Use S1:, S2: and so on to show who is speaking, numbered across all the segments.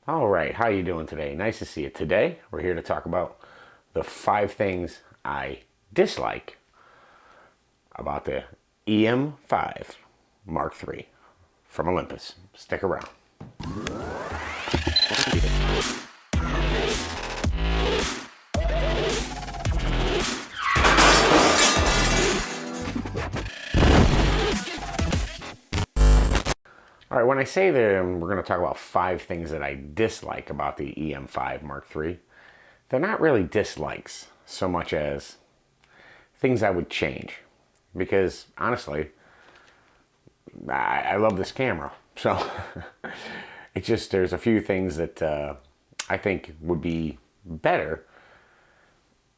S1: All right, how you doing today? Nice to see you. Today, we're here to talk about the 5 things I dislike about the EM5 Mark III from Olympus. Stick around. All right, when I say that we're going to talk about 5 things that I dislike about the EM5 Mark III, they're not really dislikes so much as things I would change. Because honestly, I love this camera. So it's just, there's a few things that I think would be better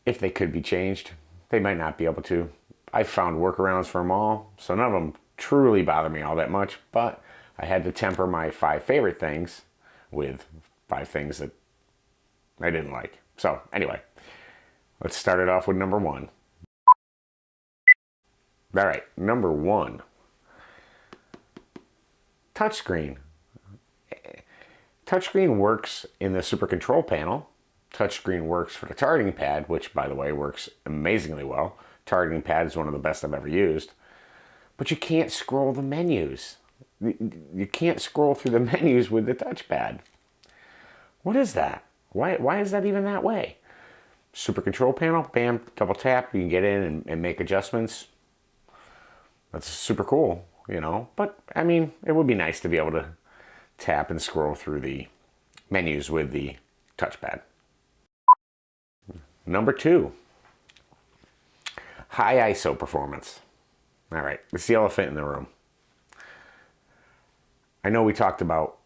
S1: if they could be changed. They might not be able to. I've found workarounds for them all, so none of them truly bother me all that much, but I had to temper my 5 favorite things with 5 things that I didn't like. So anyway, let's start it off with number 1. All right, number 1. Touchscreen. Touchscreen works in the super control panel. Touchscreen works for the targeting pad, which by the way works amazingly well. Targeting pad is one of the best I've ever used. But you can't scroll the menus. You can't scroll through the menus with the touchpad. What is that? Why is that even that way? Super control panel, bam, double tap, you can get in and make adjustments. That's super cool, you know. But I mean, it would be nice to be able to tap and scroll through the menus with the touchpad. Number 2, high ISO performance. All right, it's the elephant in the room. I know we talked about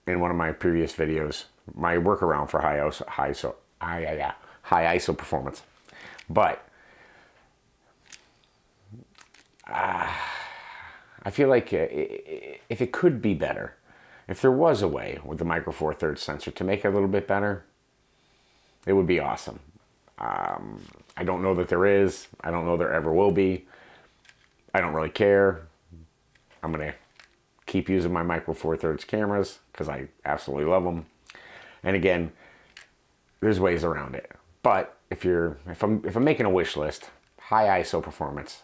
S1: in one of my previous videos my workaround for high ISO performance, but I feel like if it could be better, if there was a way with the Micro Four Thirds sensor to make it a little bit better, it would be awesome. I don't know that there is. I don't know there ever will be. I don't really care. I'm gonna keep using my Micro Four Thirds cameras because I absolutely love them. And again, there's ways around it. But if I'm making a wish list, high ISO performance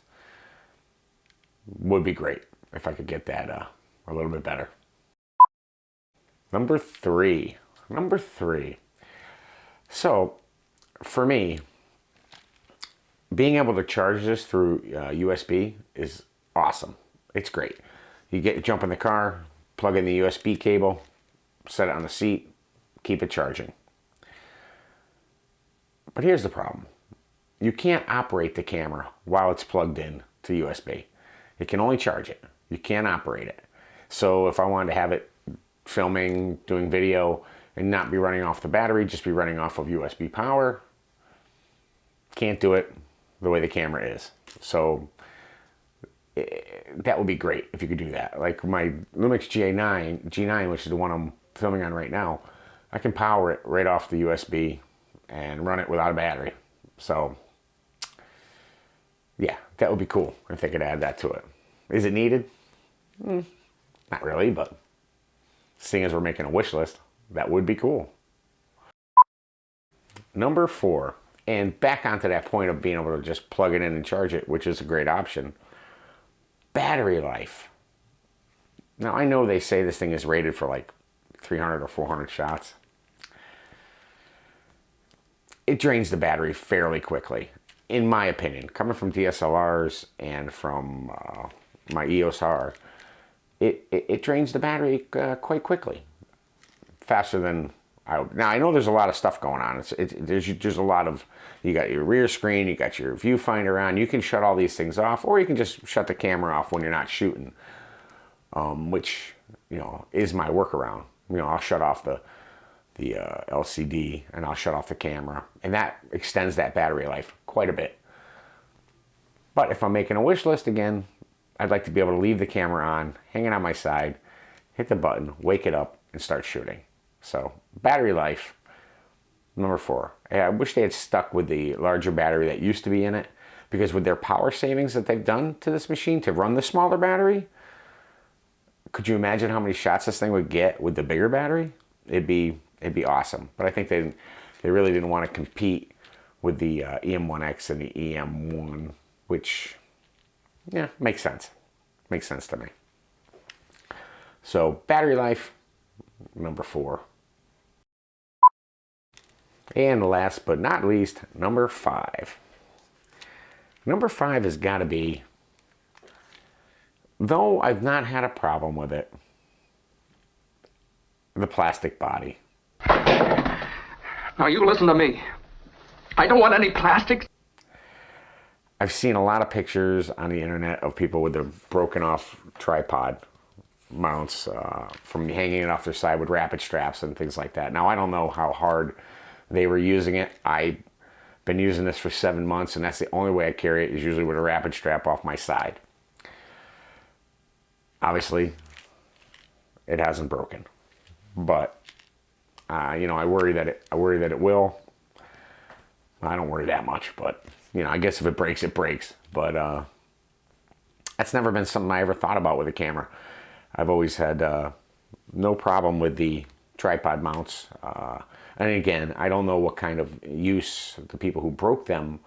S1: would be great if I could get that a little bit better. Number 3. So for me, being able to charge this through USB is awesome. It's great. You jump in the car, plug in the USB cable, set it on the seat, keep it charging. But here's the problem. You can't operate the camera while it's plugged in to USB. It can only charge it. You can't operate it. So if I wanted to have it filming, doing video, and not be running off the battery, just be running off of USB power, can't do it the way the camera is. So that would be great if you could do that. Like my Lumix G9, which is the one I'm filming on right now, I can power it right off the USB and run it without a battery. So yeah, that would be cool if they could add that to it. Is it needed? Not really, but seeing as we're making a wish list, that would be cool. Number 4, and back onto that point of being able to just plug it in and charge it, which is a great option. Battery life. Now I know they say this thing is rated for like 300 or 400 shots. It drains the battery fairly quickly, in my opinion. Coming from DSLRs and from my EOS R, it drains the battery quite quickly, faster than now I know there's a lot of stuff going on. There's a lot of, you got your rear screen, you got your viewfinder on. You can shut all these things off, or you can just shut the camera off when you're not shooting, which is my workaround. I'll shut off the LCD and I'll shut off the camera, and that extends that battery life quite a bit. But if I'm making a wish list again, I'd like to be able to leave the camera on, hanging on my side, hit the button, wake it up, and start shooting. So battery life, number 4. I wish they had stuck with the larger battery that used to be in it, because with their power savings that they've done to this machine to run the smaller battery, could you imagine how many shots this thing would get with the bigger battery? it'd be awesome. But I think they really didn't want to compete with the EM1X and the EM1, which, yeah, makes sense. Makes sense to me. So battery life, number 4. And last but not least, number 5. Number 5 has got to be, though I've not had a problem with it, the plastic body.
S2: Now you listen to me. I don't want any plastics.
S1: I've seen a lot of pictures on the internet of people with their broken off tripod mounts from hanging it off their side with rapid straps and things like that. Now, I don't know how hard they were using it. I've been using this for 7 months, and that's the only way I carry it, is usually with a rapid strap off my side. Obviously, it hasn't broken, but you know, I worry that it will. I don't worry that much, but you know, I guess if it breaks, it breaks. But that's never been something I ever thought about with a camera. I've always had no problem with the tripod mounts. And again, I don't know what kind of use the people who broke them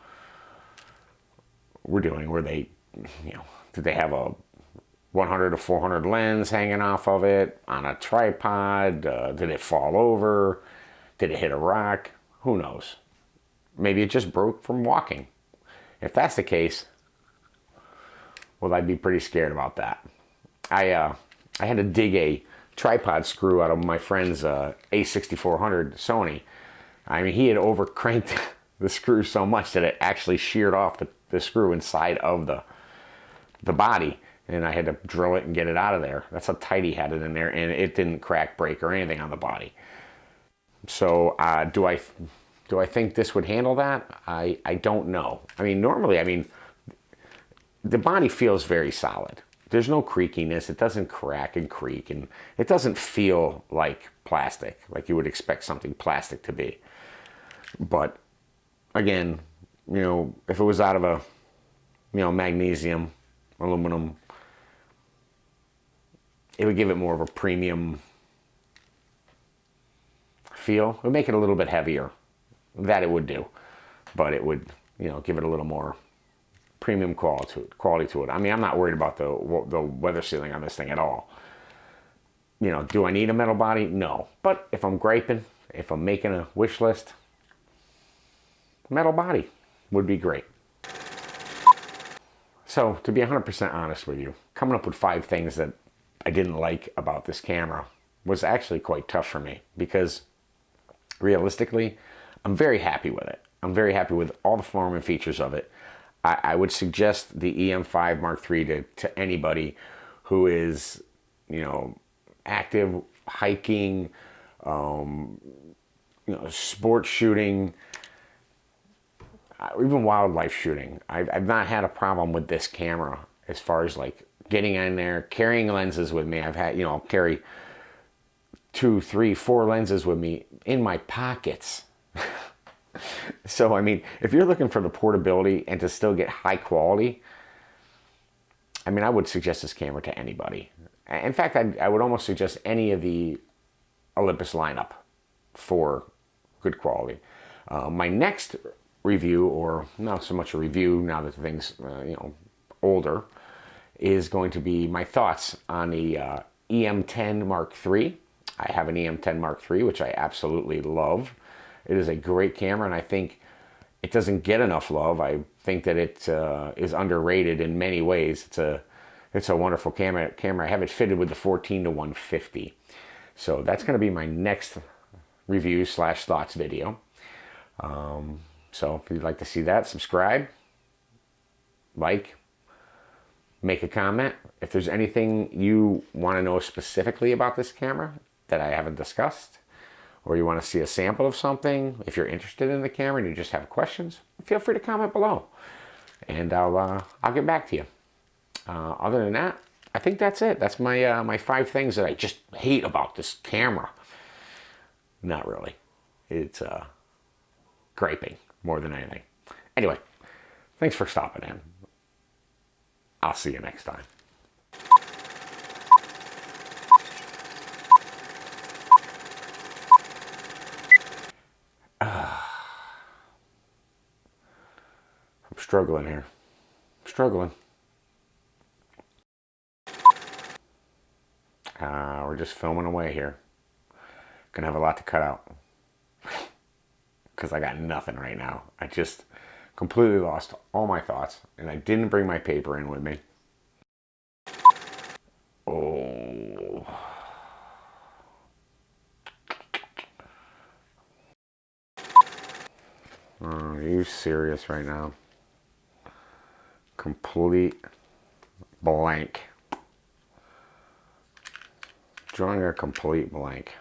S1: were doing. Were they, you know, did they have a 100 to 400 lens hanging off of it on a tripod? Did it fall over? Did it hit a rock? Who knows? Maybe it just broke from walking. If that's the case, well, I'd be pretty scared about that. I had to dig a tripod screw out of my friend's A6400 Sony. I mean, he had over cranked the screw so much that it actually sheared off the screw inside of the body, and I had to drill it and get it out of there. That's how tight he had it in there, and it didn't crack, break, or anything on the body. So do I think this would handle that? I don't know. I mean, normally, I mean, the body feels very solid. There's no creakiness. It doesn't crack and creak, and it doesn't feel like plastic, like you would expect something plastic to be. But again, you know, if it was out of a, you know, magnesium, aluminum, it would give it more of a premium feel. It would make it a little bit heavier. That it would do, but it would, you know, give it a little more premium quality to it. I mean, I'm not worried about the weather sealing on this thing at all. You know, do I need a metal body? No. But if I'm griping, if I'm making a wish list, metal body would be great. So, to be 100% honest with you, coming up with 5 things that I didn't like about this camera was actually quite tough for me, because realistically, I'm very happy with it. I'm very happy with all the form and features of it. I would suggest the EM5 Mark III to anybody who is, you know, active, hiking, you know, sport shooting, even wildlife shooting. I've not had a problem with this camera as far as like getting in there, carrying lenses with me. I've had, you know, I'll carry 2, 3, 4 lenses with me in my pockets. So, I mean, if you're looking for the portability and to still get high quality, I mean, I would suggest this camera to anybody. In fact, I would almost suggest any of the Olympus lineup for good quality. My next review, or not so much a review now that the thing's, you know, older, is going to be my thoughts on the EM10 Mark III. I have an EM10 Mark III, which I absolutely love. It is a great camera, and I think it doesn't get enough love. I think that it is underrated in many ways. It's a wonderful camera. I have it fitted with the 14-150. So that's going to be my next review / thoughts video. So if you'd like to see that, subscribe, like, make a comment. If there's anything you want to know specifically about this camera that I haven't discussed, or you want to see a sample of something, if you're interested in the camera and you just have questions, feel free to comment below, and I'll get back to you. Other than that, I think that's it. That's my my 5 things that I just hate about this camera. Not really. It's griping more than anything. Anyway, thanks for stopping in. I'll see you next time. struggling here. Struggling. We're just filming away here. Gonna have a lot to cut out. Because I got nothing right now. I just completely lost all my thoughts. And I didn't bring my paper in with me. Oh. Are you serious right now? Complete blank. Drawing a complete blank.